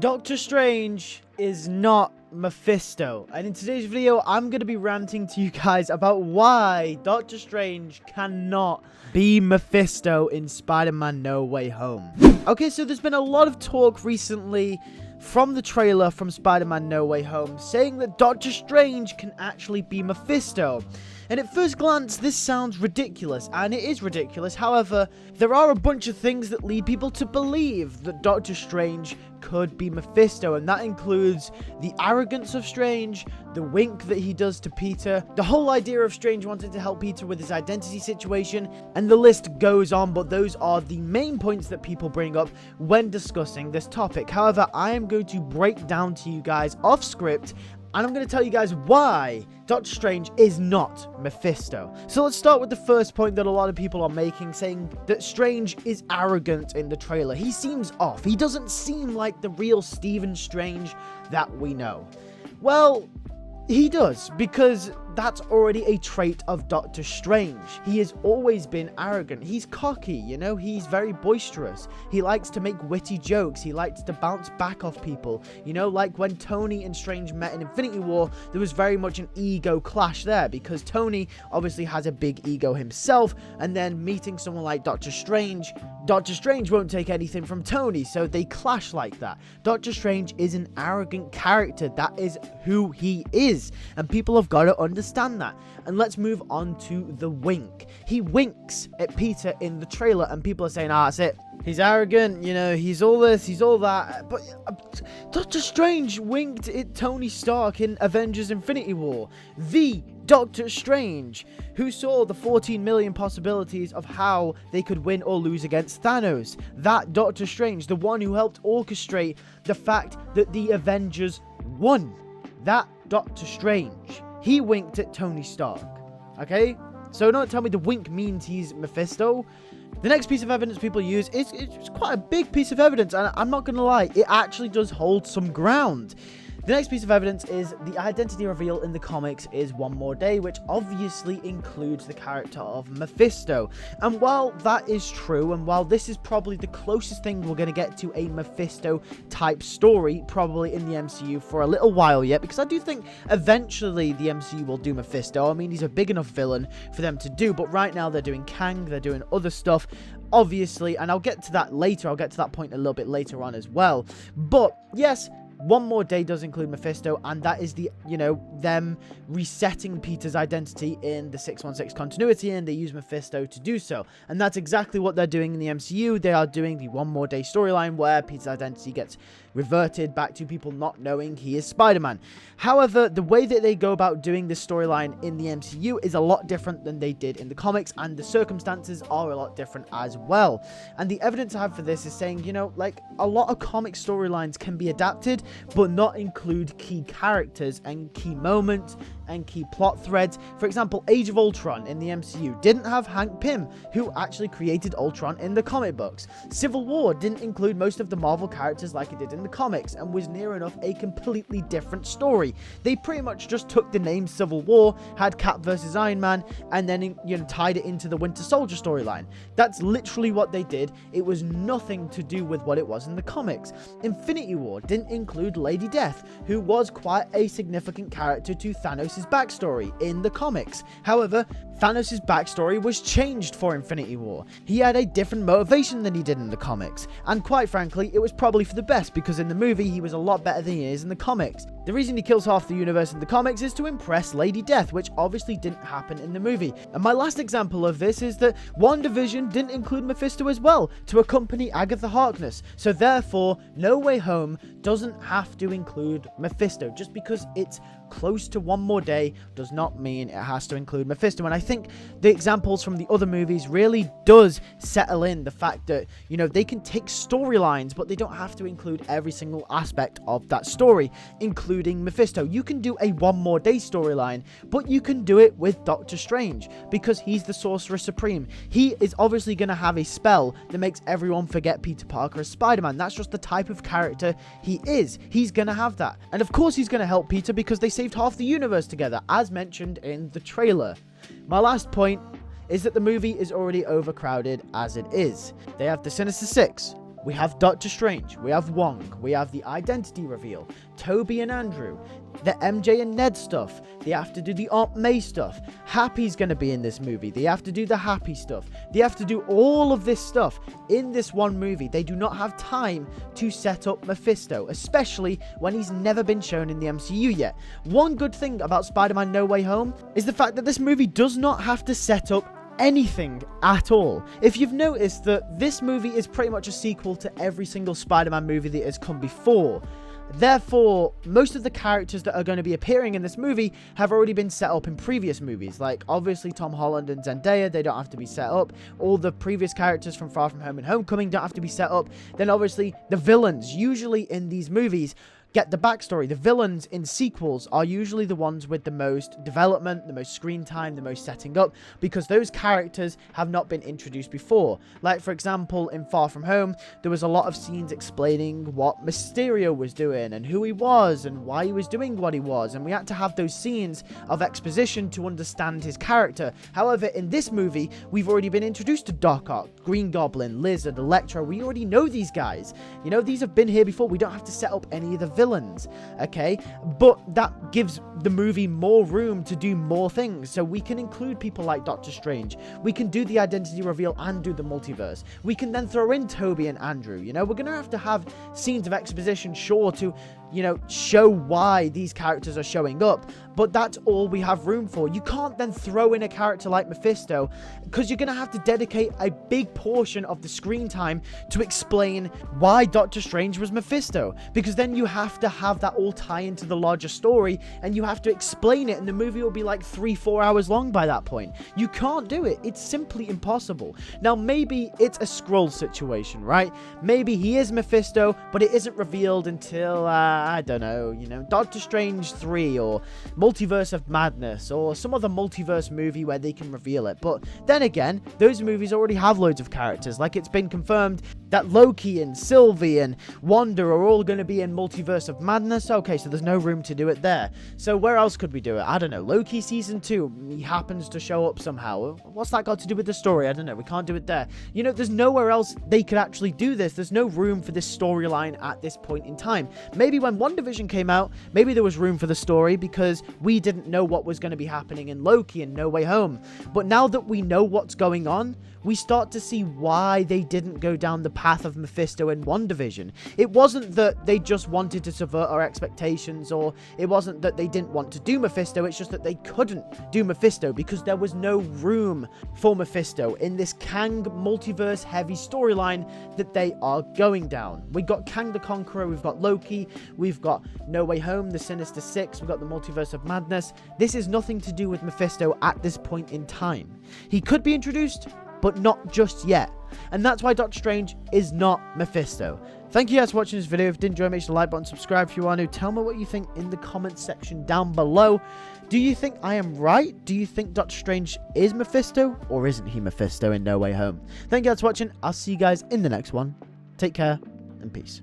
Doctor Strange is not Mephisto, and in today's video I'm going to be ranting to you guys about why Doctor Strange cannot be Mephisto in Spider-Man No Way Home. Okay, so there's been a lot of talk recently from the trailer from Spider-Man No Way Home saying that Doctor Strange can actually be Mephisto. And at first glance, this sounds ridiculous, and it is ridiculous. However, there are a bunch of things that lead people to believe that Doctor Strange could be Mephisto, and that includes the arrogance of Strange, the wink that he does to Peter, the whole idea of Strange wanting to help Peter with his identity situation, and the list goes on, but those are the main points that people bring up when discussing this topic. However, I am going to break down to you guys off script, and I'm going to tell you guys why Doctor Strange is not Mephisto. So let's start with the first point that a lot of people are making, saying that Strange is arrogant in the trailer. He seems off. He doesn't seem like the real Stephen Strange that we know. Well, he does, because that's already a trait of Doctor Strange. He has always been arrogant. He's cocky, you know, he's very boisterous. He likes to make witty jokes. He likes to bounce back off people. You know, like when Tony and Strange met in Infinity War, there was very much an ego clash there, because Tony obviously has a big ego himself, and then meeting someone like Doctor Strange won't take anything from Tony, so they clash like that. Doctor Strange is an arrogant character. That is who he is, and people have got to understand that. And let's move on to the wink. He winks at Peter in the trailer, and people are saying, that's it. He's arrogant, you know, he's all this, he's all that. But Doctor Strange winked at Tony Stark in Avengers Infinity War. The Doctor Strange, who saw the 14 million possibilities of how they could win or lose against Thanos. That Doctor Strange, the one who helped orchestrate the fact that the Avengers won. That Doctor Strange. He winked at Tony Stark. Okay? So don't tell me the wink means he's Mephisto. The next piece of evidence people use is it's quite a big piece of evidence, and I'm not going to lie, it actually does hold some ground. The next piece of evidence is the identity reveal in the comics is One More Day, which obviously includes the character of Mephisto. And while that is true, and while this is probably the closest thing we're going to get to a Mephisto-type story, probably in the MCU for a little while yet, because I do think eventually the MCU will do Mephisto. I mean, he's a big enough villain for them to do, but right now they're doing Kang, they're doing other stuff, obviously, and I'll get to that later. I'll get to that point a little bit later on as well. But, yes, One More Day does include Mephisto, and that is the, you know, them resetting Peter's identity in the 616 continuity, and they use Mephisto to do so. And that's exactly what they're doing in the MCU. They are doing the One More Day storyline where Peter's identity gets reverted back to people not knowing he is Spider-Man. However, the way that they go about doing this storyline in the MCU is a lot different than they did in the comics, and the circumstances are a lot different as well. And the evidence I have for this is saying, you know, like, a lot of comic storylines can be adapted, but not include key characters and key moments and key plot threads. For example, Age of Ultron in the MCU didn't have Hank Pym, who actually created Ultron in the comic books. Civil War didn't include most of the Marvel characters like it did in the comics, and was near enough a completely different story. They pretty much just took the name Civil War, had Cap versus Iron Man, and then, you know, tied it into the Winter Soldier storyline. That's literally what they did. It was nothing to do with what it was in the comics. Infinity War didn't include Lady Death, who was quite a significant character to Thanos' backstory in the comics. However, Thanos' backstory was changed for Infinity War. He had a different motivation than he did in the comics, and quite frankly, it was probably for the best, because in the movie he was a lot better than he is in the comics. The reason he kills half the universe in the comics is to impress Lady Death, which obviously didn't happen in the movie. And my last example of this is that WandaVision didn't include Mephisto as well, to accompany Agatha Harkness. So therefore, No Way Home doesn't have to include Mephisto. Just because it's close to One More Day does not mean it has to include Mephisto. And I think the examples from the other movies really does settle in the fact that, you know, they can take storylines, but they don't have to include every single aspect of that story, including Mephisto. You can do a One More Day storyline, but you can do it with Doctor Strange, because he's the Sorcerer Supreme. He is obviously going to have a spell that makes everyone forget Peter Parker as Spider-Man. That's just the type of character he is. He's going to have that. And of course he's going to help Peter, because they saved half the universe together, as mentioned in the trailer. My last point is that the movie is already overcrowded as it is. They have the Sinister Six, We have Doctor Strange, we have Wong, we have the identity reveal, Toby and Andrew, the MJ and Ned stuff, they have to do the Aunt May stuff, Happy's gonna be in this movie, they have to do the Happy stuff, they have to do all of this stuff in this one movie. They do not have time to set up Mephisto, especially when he's never been shown in the MCU yet. One good thing about Spider-Man No Way Home is the fact that this movie does not have to set up anything at all. If you've noticed that this movie is pretty much a sequel to every single Spider-Man movie that has come before. Therefore, most of the characters that are going to be appearing in this movie have already been set up in previous movies. Like, obviously, Tom Holland and Zendaya, they don't have to be set up. All the previous characters from Far From Home and Homecoming don't have to be set up. Then, obviously, the villains, usually in these movies, get the backstory. The villains in sequels are usually the ones with the most development, the most screen time, the most setting up, because those characters have not been introduced before. Like, for example, in Far From Home, there was a lot of scenes explaining what Mysterio was doing and who he was and why he was doing what he was, and we had to have those scenes of exposition to understand his character. However, in this movie, we've already been introduced to Doc Ock, Green Goblin, Lizard, Electro. We already know these guys. You know, these have been here before. We don't have to set up any of the villains, okay? But that gives the movie more room to do more things. So we can include people like Doctor Strange. We can do the identity reveal and do the multiverse. We can then throw in Toby and Andrew. You know, we're going to have scenes of exposition, sure, to, you know, show why these characters are showing up, but that's all we have room for. You can't then throw in a character like Mephisto, because you're going to have to dedicate a big portion of the screen time to explain why Doctor Strange was Mephisto, because then you have to have that all tie into the larger story, and you have to explain it, and the movie will be like 3-4 hours long by that point. You can't do it. It's simply impossible. Now, maybe it's a Skrull situation, right? Maybe he is Mephisto, but it isn't revealed until, I don't know, you know, Doctor Strange 3 or Multiverse of Madness or some other multiverse movie where they can reveal it. But then again, those movies already have loads of characters. Like, it's been confirmed that Loki and Sylvie and Wanda are all going to be in Multiverse of Madness. Okay, so there's no room to do it there. So where else could we do it? I don't know. Loki season 2, he happens to show up somehow. What's that got to do with the story? I don't know. We can't do it there. You know, there's nowhere else they could actually do this. There's no room for this storyline at this point in time. Maybe when WandaVision came out, maybe there was room for the story because we didn't know what was going to be happening in Loki and No Way Home. But now that we know what's going on, we start to see why they didn't go down the path of Mephisto in WandaVision. It wasn't that they just wanted to subvert our expectations, or it wasn't that they didn't want to do Mephisto, it's just that they couldn't do Mephisto because there was no room for Mephisto in this Kang multiverse heavy storyline that they are going down. We got Kang the Conqueror, we've got Loki, we've got No Way Home, the Sinister Six, we've got the Multiverse of Madness. This is nothing to do with Mephisto at this point in time. He could be introduced, but not just yet. And that's why Doctor Strange is not Mephisto. Thank you guys for watching this video. If you did enjoy, make sure to like button, subscribe if you are new. Tell me what you think in the comments section down below. Do you think I am right? Do you think Doctor Strange is Mephisto, or isn't he Mephisto in No Way Home? Thank you guys for watching. I'll see you guys in the next one. Take care and peace.